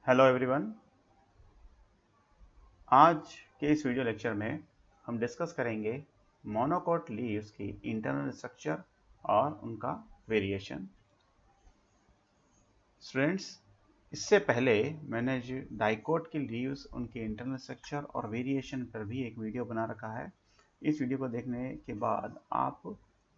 Hello everyone. आज के इस वीडियो लेक्चर में हम डिस्कस करेंगे मोनोकोट लीव्स की इंटरनल स्ट्रक्चर और उनका वेरिएशन। स्टूडेंट्स, इससे पहले मैंने जो डाइकोट की लीव्स उनके इंटरनल स्ट्रक्चर और वेरिएशन पर भी एक वीडियो बना रखा है। इस वीडियो को देखने के बाद आप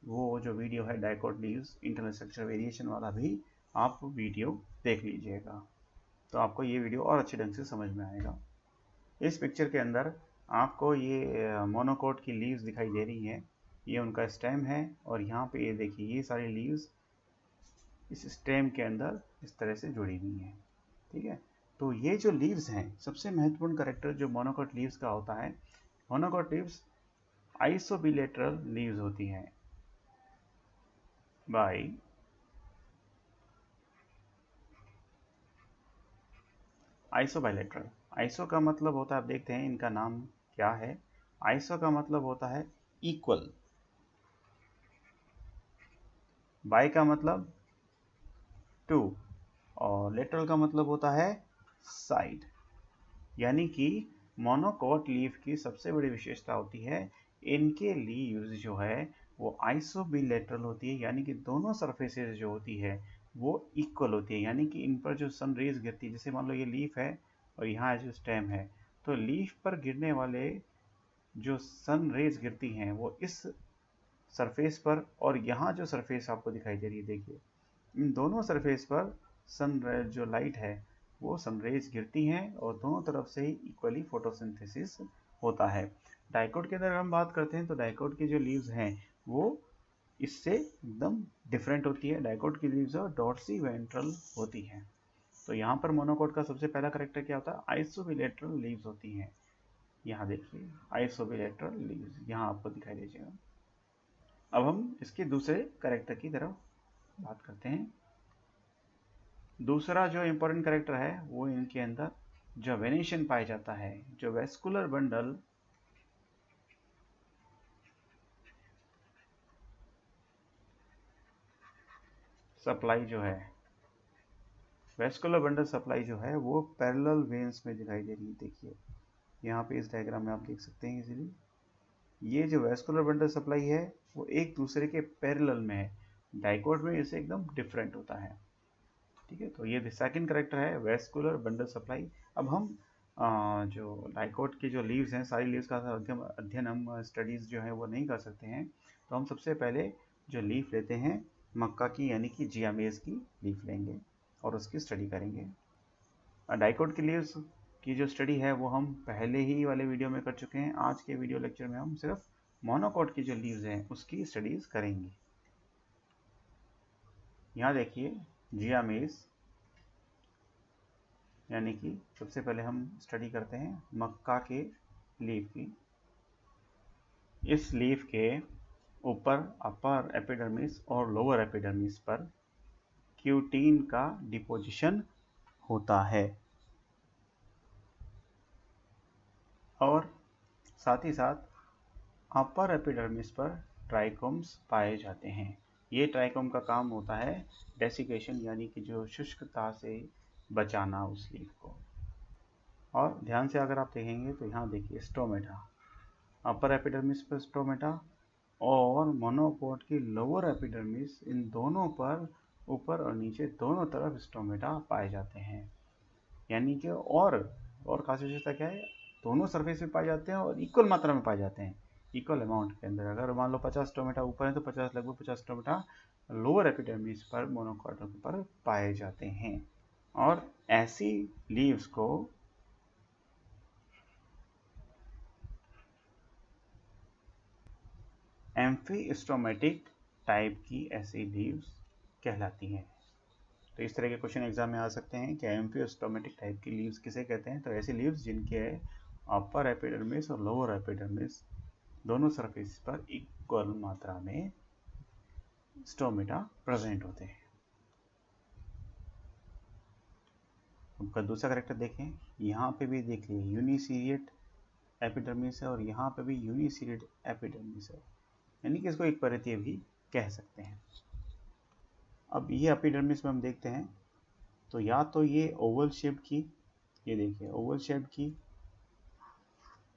वो जो वीडियो है dicot leaves internal structure variation वाला भी आप वीडियो देख लीजिएगा, तो आपको ये वीडियो और अच्छे ढंग से समझ में आएगा। इस पिक्चर के अंदर आपको ये मोनोकोट की लीव्स दिखाई दे रही हैं। ये उनका स्टेम है और यहाँ पे ये देखिए ये सारी लीव्स इस स्टेम के अंदर इस तरह से जुड़ी हुई हैं। ठीक है, तो ये जो लीव्स हैं, सबसे महत्वपूर्ण कैरेक्टर जो मोनोकोट लीव्स का होता है, मोनोकोट लीव्स आइसोबिलेटरल लीव्स होती हैं बाय आइसोबाइलेटरल। आइसो का मतलब होता है, आप देखते हैं इनका नाम क्या है। आइसो का मतलब होता है इक्वल, बाय का मतलब टू, और लेटरल का मतलब होता है साइड। यानी कि मोनोकोट लीफ की सबसे बड़ी विशेषता होती है, इनके लीव्स जो है वो आइसोबिलेटरल होती है, यानी कि दोनों सरफेसेस जो होती है वो इक्वल होती है। यानी कि इन पर जो सन रेज गिरती है, जैसे मान लो ये लीफ है और यहाँ जो स्टेम है, तो लीफ पर गिरने वाले जो सन रेज गिरती हैं वो इस सरफेस पर, और यहाँ जो सरफेस आपको दिखाई दे रही है, देखिए इन दोनों सरफेस पर सन जो लाइट है वो सनरेज गिरती हैं और दोनों तरफ से ही इक्वली फोटोसिंथेसिस होता है। डाइकोट के अंदर हम बात करते हैं तो डाइकोट की जो लीव्स हैं वो इससे एकदम डिफरेंट होती है। डाइकोट की लीव्स डॉर्सी वेंट्रल होती हैं। तो यहाँ पर मोनोकोट का सबसे पहला करेक्टर क्या होता है, आइसोबिलेटरल लीव्स होती हैं। यहाँ देखिए आइसोबिलेटरल लीव्स यहाँ आपको दिखाई दीजिएगा। अब हम इसके दूसरे करेक्टर की तरफ बात करते हैं। दूसरा जो इम्पोर्टेंट कैरेक्टर है वो इनके अंदर जो वेनेशन पाया जाता है, जो वेस्कुलर बंडल सप्लाई जो है, वेस्कुलर बंडल सप्लाई जो है वो पैरेलल वेन्स में दिखाई दे रही है। देखिए यहाँ पे इस डायग्राम में आप देख सकते हैं इजीली, ये जो वेस्कुलर बंडल सप्लाई है वो एक दूसरे के पैरेलल में है। डाइकोट में इसे एकदम डिफरेंट होता है। ठीक है, तो ये सेकंड करेक्टर है वेस्कुलर बंडल सप्लाई। अब हम जो डाइकोट की जो लीव्स हैं, सारी लीव्स का अध्ययन हम स्टडीज़ जो है वो नहीं कर सकते हैं, तो हम सबसे पहले जो लीफ लेते हैं मक्का की, यानी कि जियामेज की लीफ लेंगे और उसकी स्टडी करेंगे। डाइकोट की लीव्स की जो स्टडी है वो हम पहले ही वाले वीडियो में कर चुके हैं। आज के वीडियो लेक्चर में हम सिर्फ मोनोकोट की जो लीव्स हैं उसकी स्टडीज़ करेंगे। यहाँ देखिए जियामेज, यानी कि सबसे पहले हम स्टडी करते हैं मक्का के लीफ की। इस लीफ के ऊपर अपर एपिडर्मिस और लोअर एपिडर्मिस पर क्यूटीन का डिपोजिशन होता है और साथ ही साथ अपर एपिडर्मिस पर ट्राइकोम्स पाए जाते हैं। ये ट्राइकोम का काम होता है डेसिकेशन, यानी कि जो शुष्कता से बचाना उस लीफ को। और ध्यान से अगर आप देखेंगे तो यहाँ देखिए स्टोमेटा, अपर एपिडर्मिस पर स्टोमेटा और मोनोकोट की लोअर एपिडर्मिस, इन दोनों पर ऊपर और नीचे दोनों तरफ स्टोमेटा पाए जाते हैं। यानी कि और खास विशेषता क्या है, दोनों सरफेस पे पाए जाते हैं और इक्वल मात्रा में पाए जाते हैं, इक्वल अमाउंट के अंदर। अगर मान लो 50 स्टोमेटा ऊपर है तो 50 लगभग 50 स्टोमेटा लोअर एपिडर्मिस पर मोनोकोट पर पाए जाते हैं। और ऐसी लीव्स को एम्फीस्टोमेटिक टाइप की ऐसी लीव्स कहलाती हैं। तो इस तरह के क्वेश्चन एग्जाम में आ सकते हैं कि एम्फीस्टोमेटिक टाइप की लीव्स किसे कहते हैं। तो ऐसी लीव्स जिनके अपर एपिडर्मिस और लोअर एपिडर्मिस दोनों सरफेस पर इक्वल मात्रा में स्टोमेटा प्रेजेंट होते हैं। उनका दूसरा करेक्टर देखें, यहाँ पे भी देख लिए यूनिसीरिएट एपिडर्मिस है और यहाँ पे भी यूनिसीरिएट एपिडर्मिस है, यानी कि इसको एक परतीय भी कह सकते हैं। अब ये एपिडर्मिस में हम देखते हैं तो या तो ये ओवल शेप्ड की, ये देखिए ओवल शेप्ड की,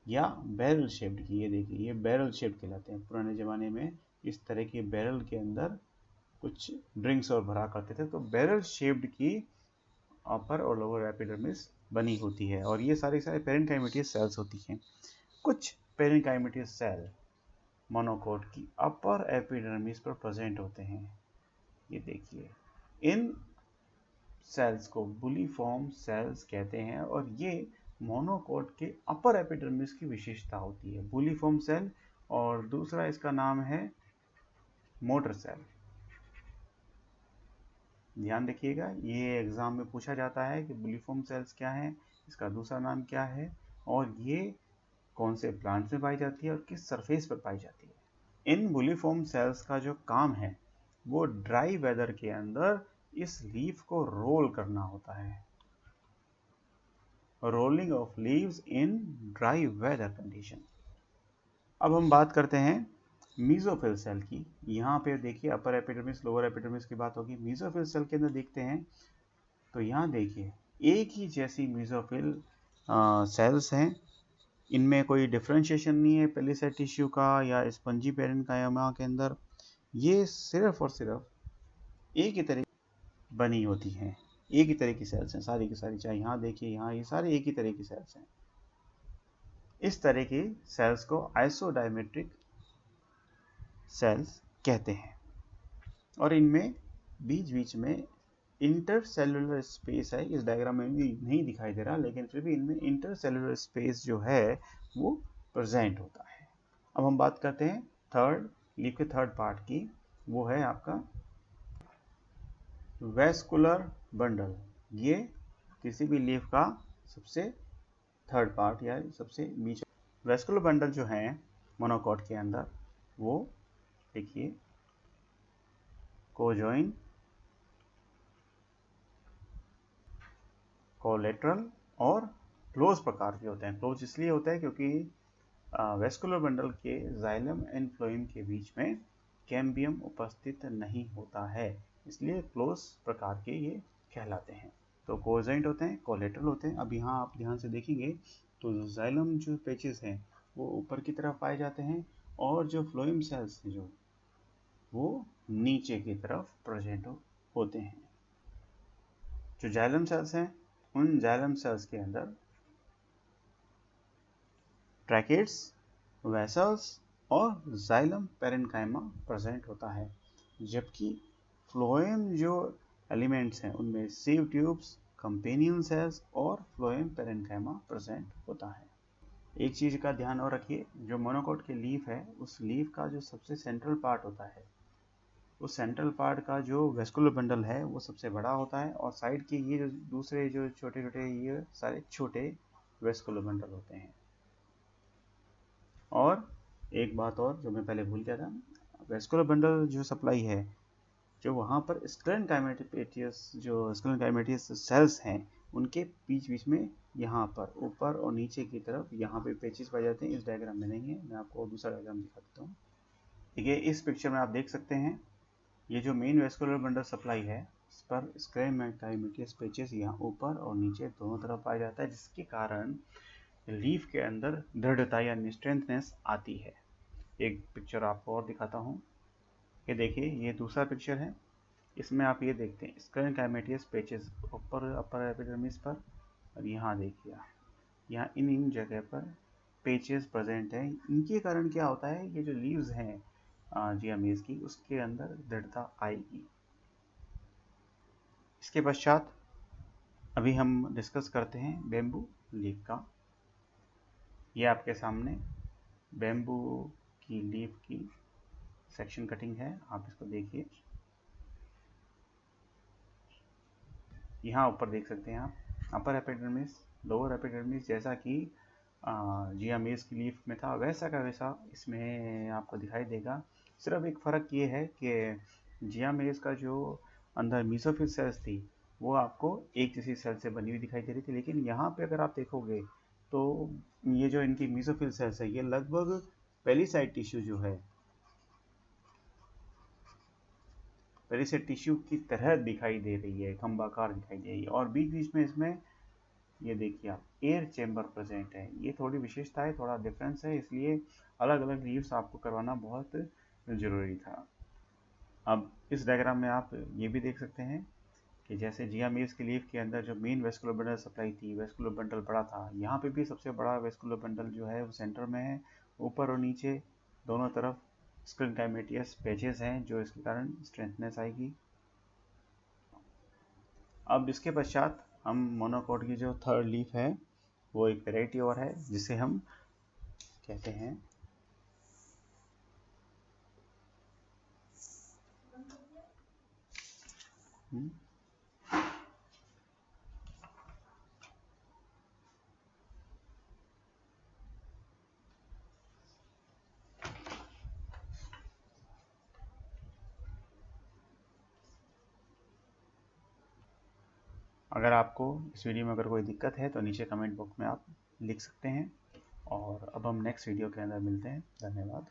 या बैरल शेप्ड की, ये देखिए ये बैरल शेप्ड कहलाते हैं। पुराने ज़माने में इस तरह के बैरल के अंदर कुछ ड्रिंक्स और भरा करते थे, तो बैरल शेप्ड की अपर और लोअर एपिडर्मिस बनी होती है, और ये सारे पेरेन्काइमेटियस सेल्स होती हैं। कुछ पेरेन्काइमेटियस सेल मोनोकोट की अपर एपिडर्मिस पर प्रेजेंट होते हैं। ये देखिए इन सेल्स को बुलिफॉर्म सेल्स कहते हैं, और ये मोनोकोट के अपर एपिडर्मिस की विशेषता होती है, बुलिफॉर्म सेल। और दूसरा इसका नाम है मोटर सेल। ध्यान रखिएगा, ये एग्जाम में पूछा जाता है कि बुलिफॉर्म सेल्स क्या है, इसका दूसरा नाम क्या है, और ये कौन से प्लांट्स में पाई जाती है और किस सरफेस पर पाई जाती है। इन बुलिफॉर्म सेल्स का जो काम है वो ड्राई वेदर के अंदर इस लीफ को रोल करना होता है, rolling off leaves in dry weather condition. अब हम बात करते हैं मीजोफिल सेल की। यहाँ पे देखिए अपर एपिडर्मिस लोअर एपिडर्मिस की बात होगी। मीजोफिल सेल के अंदर देखते हैं तो यहाँ देखिए एक ही जैसी मीजोफिल सेल्स हैं, इनमें कोई डिफ्रेंशिएशन नहीं है पेलिसेड टिश्यू का या स्पंजी पेरेन्काइमा के अंदर। ये सिर्फ और सिर्फ एक ही तरह बनी होती हैं, एक ही तरह की सेल्स हैं सारी की सारी, चाहे यहाँ देखिए यहाँ ये सारे एक ही तरह की सेल्स हैं। इस तरह की सेल्स को आइसोडायमेट्रिक सेल्स कहते हैं, और इनमें बीच बीच में इंटरसेलुलर स्पेस है। इस डायग्राम में भी नहीं दिखाई दे रहा, लेकिन फिर भी इनमें इंटरसेलुलर स्पेस जो है वो प्रेजेंट होता है। अब हम बात करते हैं थर्ड लीफ के थर्ड पार्ट की, वो है आपका वेस्कुलर बंडल। ये किसी भी लीफ का सबसे थर्ड पार्ट या सबसे बीच। वेस्कुलर बंडल जो है मोनोकोट के अंदर, वो देखिए कोजॉइन, कोलेटरल और क्लोज प्रकार के होते हैं। क्लोज इसलिए होता है क्योंकि वेस्कुलर बंडल के जाइलम एंड फ्लोएम के बीच में कैम्बियम उपस्थित नहीं होता है, इसलिए क्लोज प्रकार के ये कहलाते हैं। तो कोजेंट होते हैं, कोलेटरल होते हैं। अब यहाँ आप ध्यान से देखेंगे तो जाइलम जो पेचेस हैं वो ऊपर की तरफ पाए जाते हैं, और जो फ्लोएम सेल्स हैं जो वो नीचे की तरफ प्रेजेंट होते हैं। जो जाइलम सेल्स हैं उन जाइलम सेल्स के अंदर ट्रैकेट्स, वेसल्स और जाइलम पेरेन्काइमा प्रेजेंट होता है, जबकि फ्लोएम जो एलिमेंट्स हैं उनमें सीव ट्यूब्स, कंपेनियन सेल्स और फ्लोएम पेरेन्काइमा प्रेजेंट होता है। एक चीज़ का ध्यान और रखिए, जो मोनोकोट की लीफ है उस लीफ का जो सबसे सेंट्रल पार्ट होता है, उस सेंट्रल पार्ट का जो वेस्कुलर बंडल है वो सबसे बड़ा होता है, और साइड के ये जो दूसरे जो छोटे छोटे ये सारे छोटे वेस्कुलर बंडल होते हैं। और एक बात और जो मैं पहले भूल गया था, वेस्कुलर बंडल जो सप्लाई है, जो वहाँ पर स्क्लेरेनकाइमेटियस जो स्क्लेरेनकाइमेटियस सेल्स हैं उनके बीच बीच में यहाँ पर ऊपर और नीचे की तरफ यहाँ पे पेचेस पाए जाते हैं। इस डायग्राम में नहीं है, मैं आपको दूसरा डायग्राम दिखा देता हूँ। देखिए इस पिक्चर में आप देख सकते हैं ये जो मेन वेस्कुलर बंडल सप्लाई है इस पर स्क्लेरेनकाइमेटियस पेचेस यहाँ ऊपर और नीचे दोनों तरफ पाया जाता है, जिसके कारण लीफ के अंदर दृढ़ता यानी स्ट्रेंथनेस आती है। एक पिक्चर आपको और दिखाता हूँ, ये देखिए ये दूसरा पिक्चर है, इसमें आप ये देखते हैं स्क्लेरेनकाइमेटियस पेचेस ऊपर अपर एपिडर्मिस पर, और यहाँ देखिए यहाँ इन जगह पर पेचेस प्रेजेंट हैं। इनके कारण क्या होता है, ये जो लीव्स हैं जियामीज की उसके अंदर दृढ़ता आएगी। इसके पश्चात अभी हम डिस्कस करते हैं बेम्बू लीफ का। ये आपके सामने बेम्बू की लीफ की सेक्शन कटिंग है, आप इसको देखिए। यहाँ ऊपर देख सकते हैं आप अपर एपिडर्मिस, लोअर एपिडर्मिस, जैसा कि जियामीज की लीफ में था वैसा का वैसा इसमें आपको दिखाई देगा। सिर्फ एक फ़र्क ये है कि जियामीज का जो अंदर मीसोफिल सेल्स थी वो आपको एक जैसी सेल से बनी हुई दिखाई दे रही थी, लेकिन यहाँ पे अगर आप देखोगे तो ये जो इनकी मीसोफिल सेल्स है ये लगभग पेलिसाइड टिश्यू जो है पेरिसेट टिश्यू की तरह दिखाई दे रही है, खंभाकार दिखाई दे रही है। और बीच बीच में इसमें ये देखिए आप एयर चेम्बर प्रेजेंट है। ये थोड़ी विशेषता है, थोड़ा डिफरेंस है, इसलिए अलग अलग लीव्स आपको करवाना बहुत ज़रूरी था। अब इस डायग्राम में आप ये भी देख सकते हैं कि जैसे जिया मील्स की लीफ के अंदर जो मेन वेस्कुलर बंडल सप्लाई थी, वेस्कुलर बंडल बड़ा था, यहाँ पे भी सबसे बड़ा वेस्कुलर बंडल जो है वो सेंटर में है। ऊपर और नीचे दोनों तरफ स्क्लेरोटाइमेटियस पैचेस हैं, जो इसके कारण स्ट्रेंथनेस आएगी। अब इसके पश्चात हम मोनोकोट की जो थर्ड लीफ है वो एक वेराइटी और है, जिसे हम कहते हैं अगर आपको इस वीडियो में अगर कोई दिक्कत है तो नीचे कमेंट बॉक्स में आप लिख सकते हैं। और अब हम नेक्स्ट वीडियो के अंदर मिलते हैं। धन्यवाद।